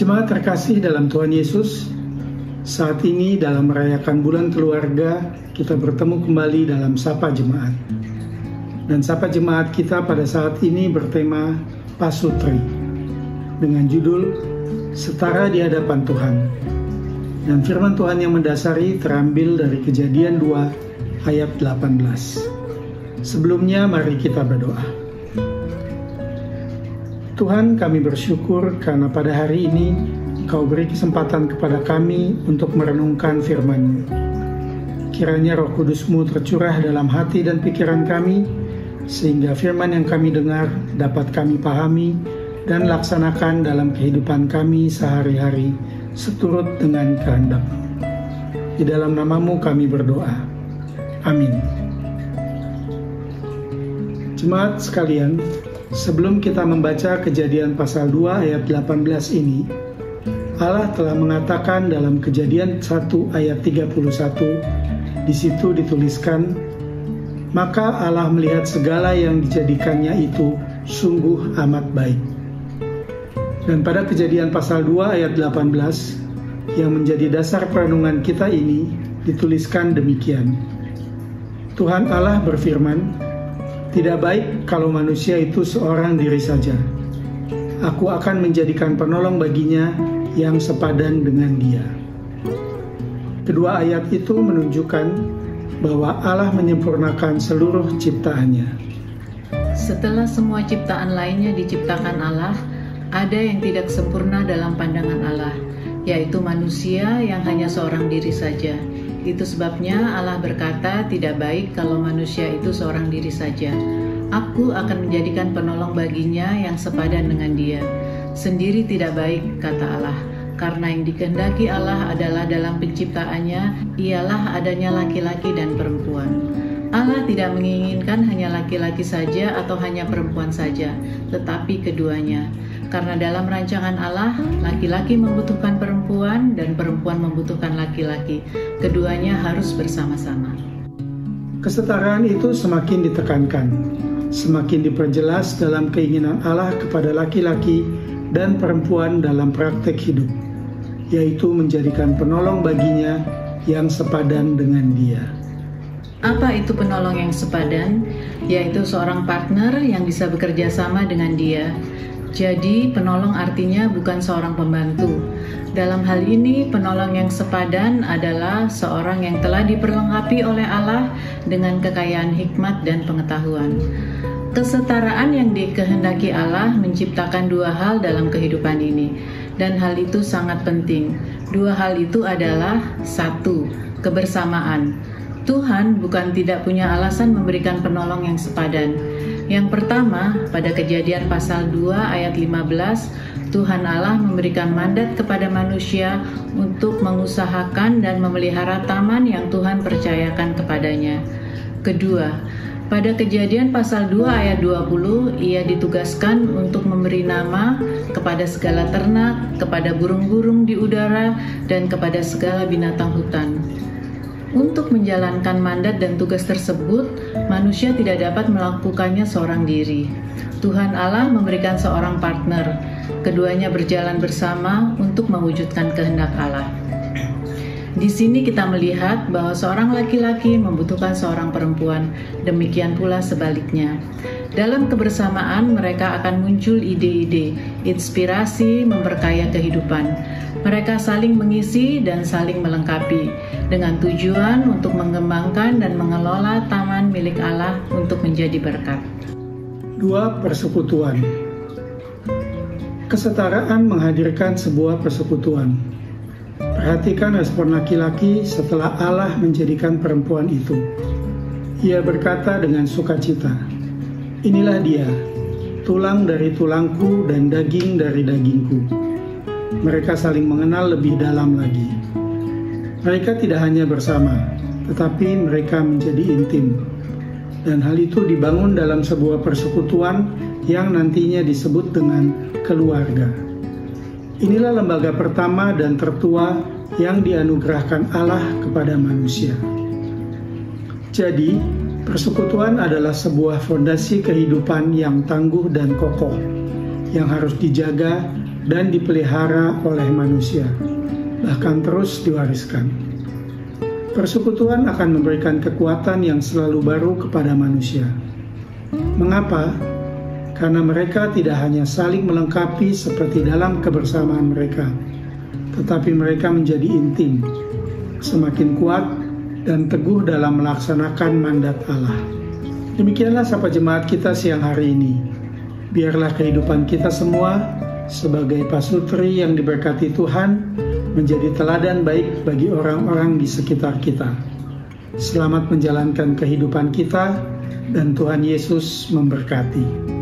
Jemaat terkasih dalam Tuhan Yesus, saat ini dalam merayakan bulan keluarga, kita bertemu kembali dalam Sapa Jemaat. Dan Sapa Jemaat kita pada saat ini bertema Pasutri, dengan judul Setara di Hadapan Tuhan. Dan firman Tuhan yang mendasari terambil dari Kejadian 2 ayat 18. Sebelumnya mari kita berdoa. Tuhan, kami bersyukur karena pada hari ini Engkau beri kesempatan kepada kami untuk merenungkan firman-Mu. Kiranya Roh Kudus-Mu tercurah dalam hati dan pikiran kami, sehingga firman yang kami dengar dapat kami pahami dan laksanakan dalam kehidupan kami sehari-hari seturut dengan kehendak-Mu. Di dalam nama-Mu kami berdoa. Amin. Jemaat sekalian, sebelum kita membaca Kejadian pasal 2 ayat 18 ini, Allah telah mengatakan dalam Kejadian 1 ayat 31, di situ dituliskan, maka Allah melihat segala yang dijadikannya itu sungguh amat baik. Dan pada Kejadian pasal 2 ayat 18, yang menjadi dasar perenungan kita ini, dituliskan demikian. Tuhan Allah berfirman, tidak baik kalau manusia itu seorang diri saja. Aku akan menjadikan penolong baginya yang sepadan dengan dia. Kedua ayat itu menunjukkan bahwa Allah menyempurnakan seluruh ciptaannya. Setelah semua ciptaan lainnya diciptakan Allah, ada yang tidak sempurna dalam pandangan Allah, yaitu manusia yang hanya seorang diri saja. Itu sebabnya Allah berkata, tidak baik kalau manusia itu seorang diri saja. Aku akan menjadikan penolong baginya yang sepadan dengan dia. Sendiri tidak baik, kata Allah, karena yang dikehendaki Allah adalah dalam penciptaannya, ialah adanya laki-laki dan perempuan. Allah tidak menginginkan hanya laki-laki saja atau hanya perempuan saja, tetapi keduanya. Karena dalam rancangan Allah, laki-laki membutuhkan perempuan dan perempuan membutuhkan laki-laki. Keduanya harus bersama-sama. Kesetaraan itu semakin ditekankan, semakin diperjelas dalam keinginan Allah kepada laki-laki dan perempuan dalam praktek hidup, yaitu menjadikan penolong baginya yang sepadan dengan dia. Apa itu penolong yang sepadan? Yaitu seorang partner yang bisa bekerja sama dengan dia. Jadi, penolong artinya bukan seorang pembantu. Dalam hal ini, penolong yang sepadan adalah seorang yang telah diperlengkapi oleh Allah dengan kekayaan hikmat dan pengetahuan. Kesetaraan yang dikehendaki Allah menciptakan dua hal dalam kehidupan ini, dan hal itu sangat penting. Dua hal itu adalah: satu, kebersamaan. Tuhan bukan tidak punya alasan memberikan penolong yang sepadan. Yang pertama, pada Kejadian pasal 2 ayat 15, Tuhan Allah memberikan mandat kepada manusia untuk mengusahakan dan memelihara taman yang Tuhan percayakan kepadanya. Kedua, pada Kejadian pasal 2 ayat 20, ia ditugaskan untuk memberi nama kepada segala ternak, kepada burung-burung di udara, dan kepada segala binatang hutan. Untuk menjalankan mandat dan tugas tersebut, manusia tidak dapat melakukannya seorang diri. Tuhan Allah memberikan seorang partner. Keduanya berjalan bersama untuk mewujudkan kehendak Allah. Di sini kita melihat bahwa seorang laki-laki membutuhkan seorang perempuan, demikian pula sebaliknya. Dalam kebersamaan mereka akan muncul ide-ide, inspirasi memperkaya kehidupan. Mereka saling mengisi dan saling melengkapi dengan tujuan untuk mengembangkan dan mengelola taman milik Allah untuk menjadi berkat. 2. Persekutuan. Kesetaraan menghadirkan sebuah persekutuan. Perhatikan respon laki-laki setelah Allah menjadikan perempuan itu. Ia berkata dengan sukacita, "Inilah dia, tulang dari tulangku dan daging dari dagingku." Mereka saling mengenal lebih dalam lagi. Mereka tidak hanya bersama, tetapi mereka menjadi intim. Dan hal itu dibangun dalam sebuah persekutuan yang nantinya disebut dengan keluarga. Inilah lembaga pertama dan tertua yang dianugerahkan Allah kepada manusia. Jadi, persekutuan adalah sebuah fondasi kehidupan yang tangguh dan kokoh, yang harus dijaga dan dipelihara oleh manusia, bahkan terus diwariskan. Persekutuan akan memberikan kekuatan yang selalu baru kepada manusia. Mengapa? Karena mereka tidak hanya saling melengkapi seperti dalam kebersamaan mereka, tetapi mereka menjadi intim, semakin kuat dan teguh dalam melaksanakan mandat Allah. Demikianlah sapa jemaat kita siang hari ini. Biarlah kehidupan kita semua sebagai pasutri yang diberkati Tuhan menjadi teladan baik bagi orang-orang di sekitar kita. Selamat menjalankan kehidupan kita dan Tuhan Yesus memberkati.